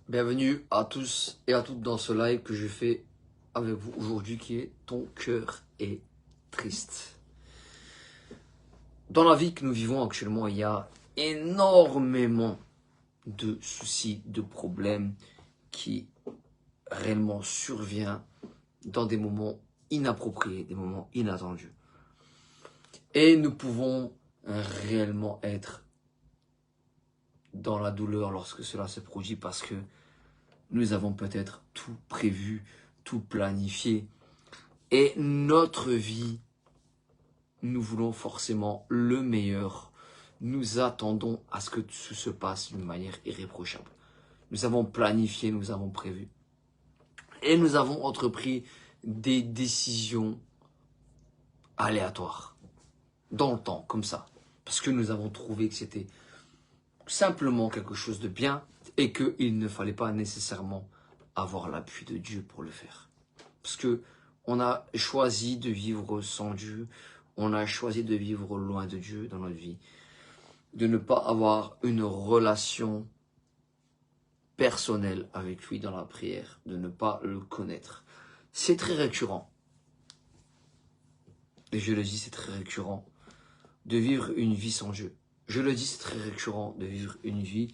Bienvenue à tous et à toutes dans ce live que je fais avec vous aujourd'hui qui est Ton cœur est triste. Dans la vie que nous vivons actuellement, il y a énormément de soucis, de problèmes qui réellement surviennent dans des moments inappropriés, des moments inattendus. Et nous pouvons réellement être dans la douleur lorsque cela se produit parce que nous avons peut-être tout prévu, tout planifié. Et notre vie, nous voulons forcément le meilleur. Nous attendons à ce que tout se passe d'une manière irréprochable. Nous avons planifié, nous avons prévu. Et nous avons entrepris des décisions aléatoires. Dans le temps, comme ça. Parce que nous avons trouvé que c'était simplement quelque chose de bien et qu'il ne fallait pas nécessairement avoir l'appui de Dieu pour le faire. Parce que on a choisi de vivre sans Dieu, on a choisi de vivre loin de Dieu dans notre vie, de ne pas avoir une relation personnelle avec lui dans la prière, de ne pas le connaître. C'est très récurrent. Et je le dis, c'est très récurrent de vivre une vie sans Dieu. Je le dis, c'est très récurrent de vivre une vie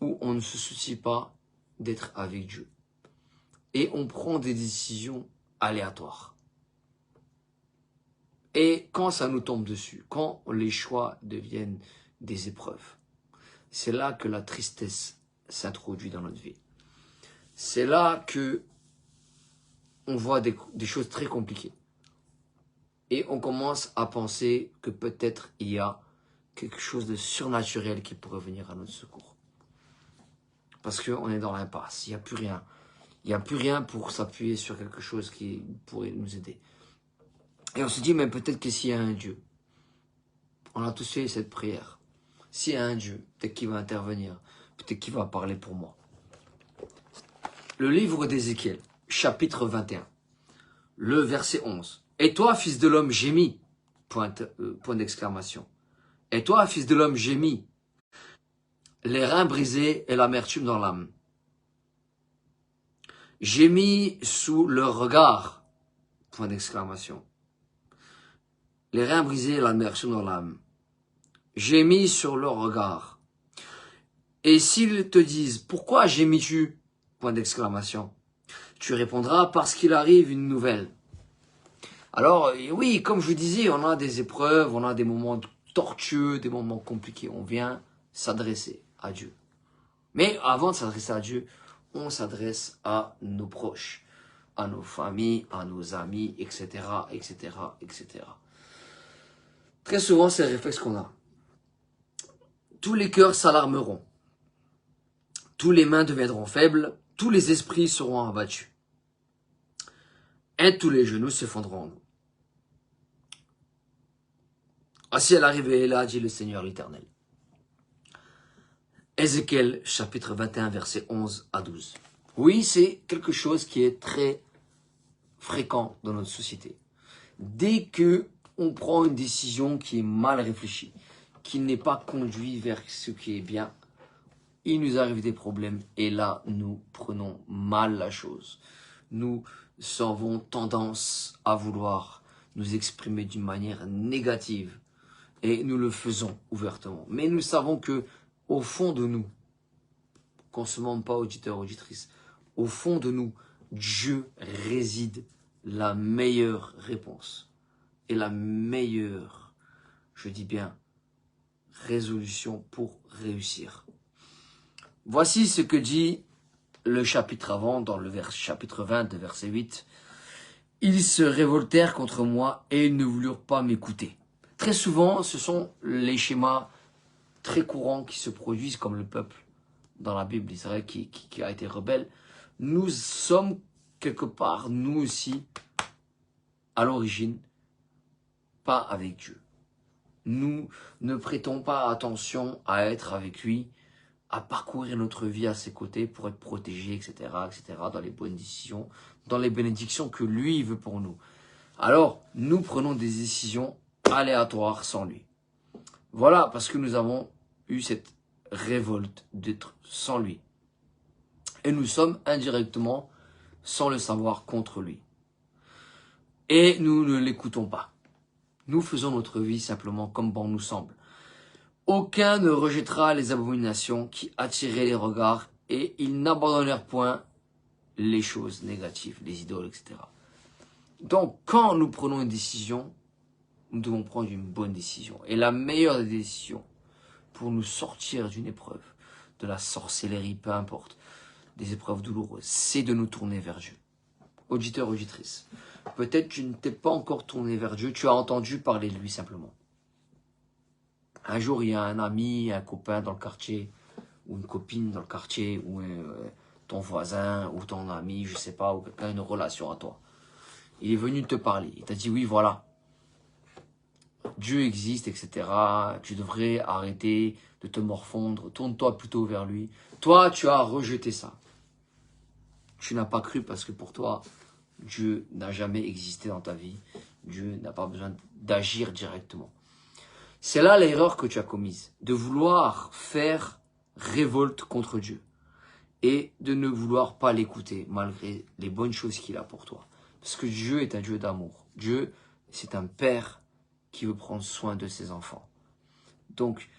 où on ne se soucie pas d'être avec Dieu. Et on prend des décisions aléatoires. Et quand ça nous tombe dessus, quand les choix deviennent des épreuves, c'est là que la tristesse s'introduit dans notre vie. C'est là que on voit des choses très compliquées. Et on commence à penser que peut-être il y a quelque chose de surnaturel qui pourrait venir à notre secours. Parce qu'on est dans l'impasse, il n'y a plus rien. Il n'y a plus rien pour s'appuyer sur quelque chose qui pourrait nous aider. Et on se dit, mais peut-être que s'il y a un Dieu, on a tous fait cette prière. S'il y a un Dieu, peut-être qu'il va intervenir, peut-être qu'il va parler pour moi. Le livre d'Ézéchiel, chapitre 21, le verset 11. Et toi, fils de l'homme, gémis, point d'exclamation. Et toi, fils de l'homme, gémis, les reins brisés et l'amertume dans l'âme. Gémis sous leur regard, point d'exclamation. Les reins brisés et l'amertume dans l'âme. Gémis sur leur regard. Et s'ils te disent, pourquoi gémis-tu? Point d'exclamation. Tu répondras, parce qu'il arrive une nouvelle. Alors, oui, comme je vous disais, on a des épreuves, on a des moments tortueux, des moments compliqués. On vient s'adresser à Dieu. Mais avant de s'adresser à Dieu, on s'adresse à nos proches, à nos familles, à nos amis, etc., etc., etc. Très souvent, c'est le réflexe qu'on a. Tous les cœurs s'alarmeront. Tous les mains deviendront faibles. Tous les esprits seront abattus. Et tous les genoux se fondront en nous. Ainsi est arrivé là, dit le Seigneur l'Éternel. Ézéchiel, chapitre 21, versets 11 à 12. Oui, c'est quelque chose qui est très fréquent dans notre société. Dès que on prend une décision qui est mal réfléchie, qui n'est pas conduite vers ce qui est bien, il nous arrive des problèmes et là, nous prenons mal la chose. Nous avons tendance à vouloir nous exprimer d'une manière négative et nous le faisons ouvertement. Mais nous savons que au fond de nous, qu'on ne se mente pas, auditeur, auditrice, au fond de nous, Dieu réside la meilleure réponse et la meilleure, je dis bien, résolution pour réussir. Voici ce que dit le chapitre avant, dans le chapitre 20, verset 8. Ils se révoltèrent contre moi et ils ne voulurent pas m'écouter. Très souvent, ce sont les schémas très courants qui se produisent comme le peuple dans la Bible d'Israël qui a été rebelle. Nous sommes quelque part, nous aussi, à l'origine, pas avec Dieu. Nous ne prêtons pas attention à être avec lui, à parcourir notre vie à ses côtés pour être protégés, etc., etc., dans les bonnes décisions, dans les bénédictions que lui veut pour nous. Alors, nous prenons des décisions aléatoires sans lui. Voilà, parce que nous avons eu cette révolte d'être sans lui. Et nous sommes indirectement, sans le savoir, contre lui. Et nous ne l'écoutons pas. Nous faisons notre vie simplement comme bon nous semble. Aucun ne rejettera les abominations qui attiraient les regards et ils n'abandonnèrent point les choses négatives, les idoles, etc. Donc, quand nous prenons une décision, nous devons prendre une bonne décision. Et la meilleure des décisions pour nous sortir d'une épreuve, de la sorcellerie, peu importe, des épreuves douloureuses, c'est de nous tourner vers Dieu. Auditeur, auditrice, peut-être tu ne t'es pas encore tourné vers Dieu, tu as entendu parler de lui simplement. Un jour, il y a un ami, un copain dans le quartier, ou une copine dans le quartier, ou ton voisin, ou ton ami, je sais pas, ou quelqu'un, une relation à toi. Il est venu te parler, il t'a dit oui, voilà, Dieu existe, etc. Tu devrais arrêter de te morfondre, tourne-toi plutôt vers lui. Toi, tu as rejeté ça. Tu n'as pas cru parce que pour toi, Dieu n'a jamais existé dans ta vie. Dieu n'a pas besoin d'agir directement. C'est là l'erreur que tu as commise, de vouloir faire révolte contre Dieu et de ne vouloir pas l'écouter malgré les bonnes choses qu'il a pour toi. Parce que Dieu est un Dieu d'amour. Dieu, c'est un père qui veut prendre soin de ses enfants. Donc,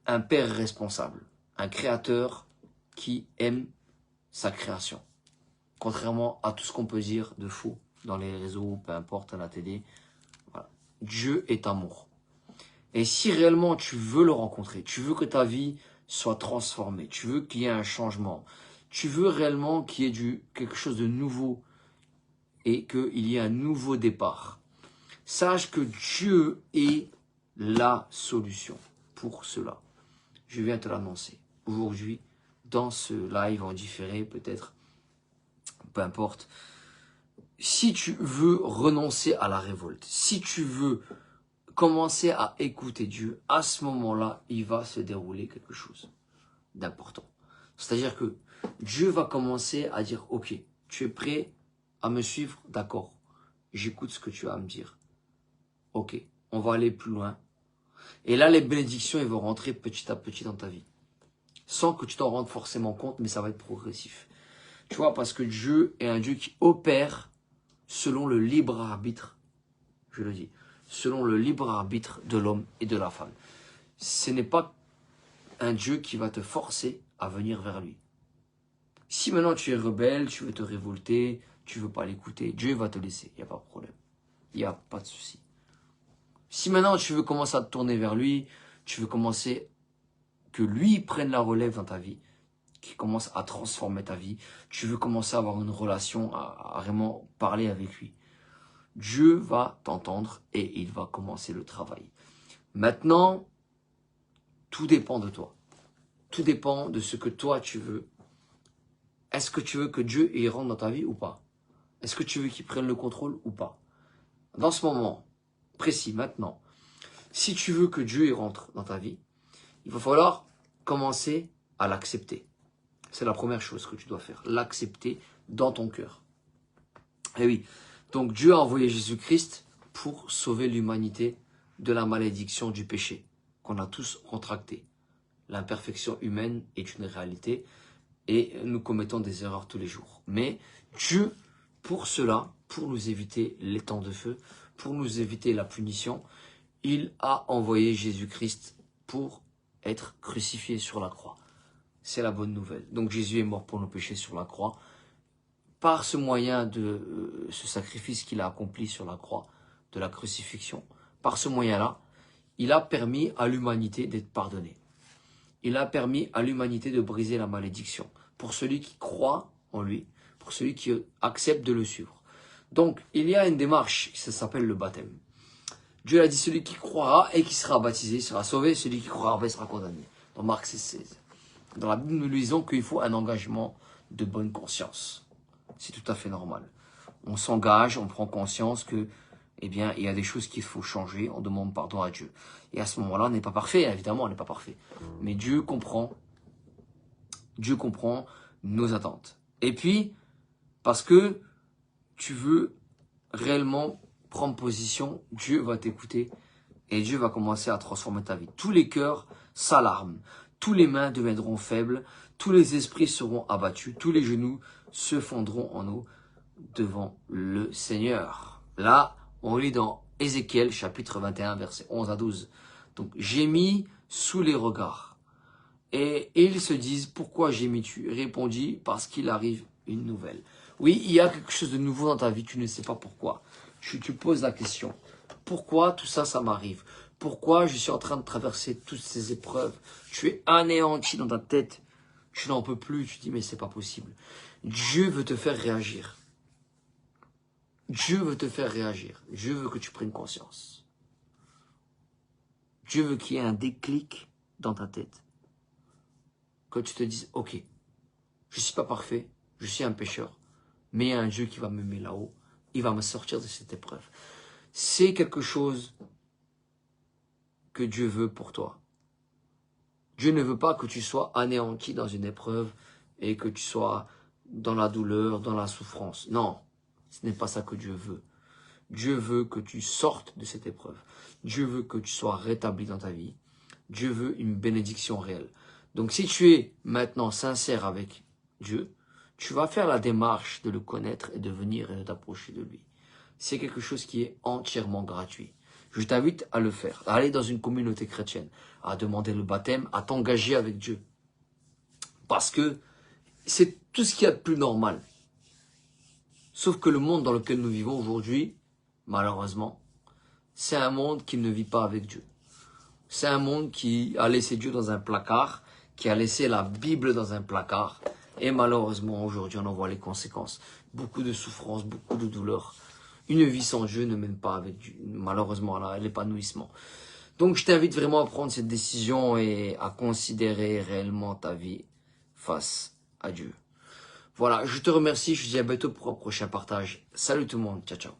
un père responsable, un créateur qui aime sa création. Contrairement à tout ce qu'on peut dire de faux dans les réseaux, peu importe, à la télé. Voilà. Dieu est amour. Et si réellement tu veux le rencontrer, tu veux que ta vie soit transformée, tu veux qu'il y ait un changement, tu veux réellement qu'il y ait quelque chose de nouveau et qu'il y ait un nouveau départ, sache que Dieu est la solution pour cela. Je viens te l'annoncer aujourd'hui dans ce live en différé peut-être, peu importe. Si tu veux renoncer à la révolte, si tu veux commencer à écouter Dieu, à ce moment-là, il va se dérouler quelque chose d'important. C'est-à-dire que Dieu va commencer à dire, ok, tu es prêt à me suivre, d'accord, j'écoute ce que tu as à me dire. Ok, on va aller plus loin. Et là, les bénédictions, elles vont rentrer petit à petit dans ta vie. Sans que tu t'en rendes forcément compte, mais ça va être progressif. Tu vois, parce que Dieu est un Dieu qui opère selon le libre arbitre, je le dis, selon le libre arbitre de l'homme et de la femme. Ce n'est pas un Dieu qui va te forcer à venir vers lui. Si maintenant tu es rebelle, tu veux te révolter, tu veux pas l'écouter, Dieu va te laisser, il n'y a pas de problème. Il n'y a pas de souci. Si maintenant tu veux commencer à te tourner vers lui, tu veux commencer que lui prenne la relève dans ta vie, qu'il commence à transformer ta vie, tu veux commencer à avoir une relation, à vraiment parler avec lui, Dieu va t'entendre et il va commencer le travail. Maintenant, tout dépend de toi. Tout dépend de ce que toi tu veux. Est-ce que tu veux que Dieu y rentre dans ta vie ou pas? Est-ce que tu veux qu'il prenne le contrôle ou pas? Dans ce moment précis, maintenant, si tu veux que Dieu y rentre dans ta vie, il va falloir commencer à l'accepter. C'est la première chose que tu dois faire, l'accepter dans ton cœur. Et oui, donc Dieu a envoyé Jésus-Christ pour sauver l'humanité de la malédiction du péché qu'on a tous contracté. L'imperfection humaine est une réalité et nous commettons des erreurs tous les jours. Mais Dieu, pour cela, pour nous éviter les temps de feu, pour nous éviter la punition, il a envoyé Jésus-Christ pour être crucifié sur la croix. C'est la bonne nouvelle. Donc Jésus est mort pour nos péchés sur la croix. Par ce moyen de ce sacrifice qu'il a accompli sur la croix, de la crucifixion, par ce moyen-là, il a permis à l'humanité d'être pardonnée. Il a permis à l'humanité de briser la malédiction. Pour celui qui croit en lui, pour celui qui accepte de le suivre. Donc, il y a une démarche, ça s'appelle le baptême. Dieu a dit, celui qui croira et qui sera baptisé sera sauvé, celui qui croira pas sera condamné. Dans Marc 16. Dans la Bible, nous lisons qu'il faut un engagement de bonne conscience. C'est tout à fait normal. On s'engage, on prend conscience que, eh bien, il y a des choses qu'il faut changer, on demande pardon à Dieu. Et à ce moment-là, on n'est pas parfait, évidemment, on n'est pas parfait. Mais Dieu comprend nos attentes. Et puis, parce que tu veux réellement prendre position, Dieu va t'écouter et Dieu va commencer à transformer ta vie. Tous les cœurs s'alarment, tous les mains deviendront faibles, tous les esprits seront abattus, tous les genoux se fondront en eau devant le Seigneur. Là, on lit dans Ézéchiel chapitre 21, versets 11 à 12. Donc, gémis sous les regards. Et ils se disent, pourquoi gémis-tu? Répondit, parce qu'il arrive une nouvelle. Oui, il y a quelque chose de nouveau dans ta vie, tu ne sais pas pourquoi. Tu poses la question, pourquoi tout ça, ça m'arrive? Pourquoi je suis en train de traverser toutes ces épreuves? Tu es anéanti dans ta tête, tu n'en peux plus, tu te dis, mais c'est pas possible. Dieu veut te faire réagir. Dieu veut te faire réagir. Dieu veut que tu prennes conscience. Dieu veut qu'il y ait un déclic dans ta tête. Que tu te dises, ok, je ne suis pas parfait, je suis un pécheur, mais il y a un Dieu qui va me mettre là-haut, il va me sortir de cette épreuve. C'est quelque chose que Dieu veut pour toi. Dieu ne veut pas que tu sois anéanti dans une épreuve et que tu sois dans la douleur, dans la souffrance. Non, ce n'est pas ça que Dieu veut. Dieu veut que tu sortes de cette épreuve. Dieu veut que tu sois rétabli dans ta vie. Dieu veut une bénédiction réelle. Donc si tu es maintenant sincère avec Dieu, tu vas faire la démarche de le connaître et de venir et de t'approcher de lui. C'est quelque chose qui est entièrement gratuit. Je t'invite à le faire, à aller dans une communauté chrétienne, à demander le baptême, à t'engager avec Dieu. Parce que c'est tout ce qu'il y a de plus normal. Sauf que le monde dans lequel nous vivons aujourd'hui, malheureusement, c'est un monde qui ne vit pas avec Dieu. C'est un monde qui a laissé Dieu dans un placard, qui a laissé la Bible dans un placard. Et malheureusement, aujourd'hui, on en voit les conséquences. Beaucoup de souffrances, beaucoup de douleurs. Une vie sans Dieu ne mène pas avec Dieu, malheureusement à l'épanouissement. Donc, je t'invite vraiment à prendre cette décision et à considérer réellement ta vie face à Dieu. Voilà, je te remercie. Je te dis à bientôt pour un prochain partage. Salut tout le monde. Ciao, ciao.